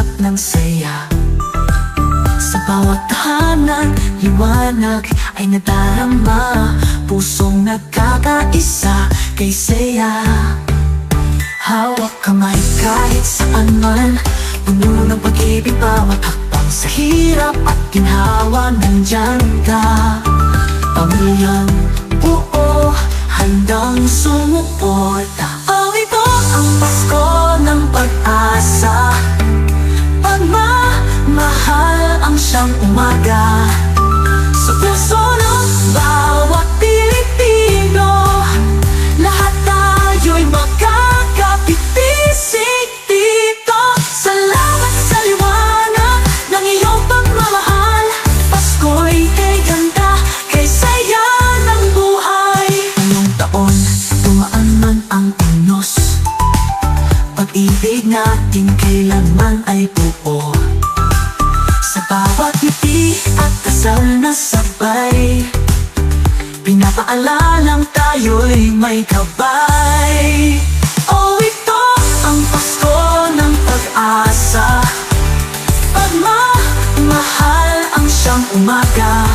ulap ng saya. Sa bawat tahanan, liwanag ay nadarama, pusong nagkakaisa kay saya. Hawak kamay kahit saan man, puno ng pag-ibig bawat hakbang. Sa hirap at ginhawa nandyan ka. Pamilyang buo, handang sumuporta. Oh, ito ang Pasko ng pag-asa, pagmamahal ang siyang umaga. Sa puso ng bawat Pilipino, lahat tayo'y magkakapipisik dito. Salamat sa liwanag ng iyong pagmamahal. Pasko'y kay ganda, kay saya ng buhay. Anong taon, dumaan man ang unos, pag-ibig natin kailanman ay buo. Sa bawat ngiti at dasal na sabay, pinapaalalang tayo'y may gabay. Oh, ito ang Pasko ng pag-asa, pagmamahal ang siyang umaga.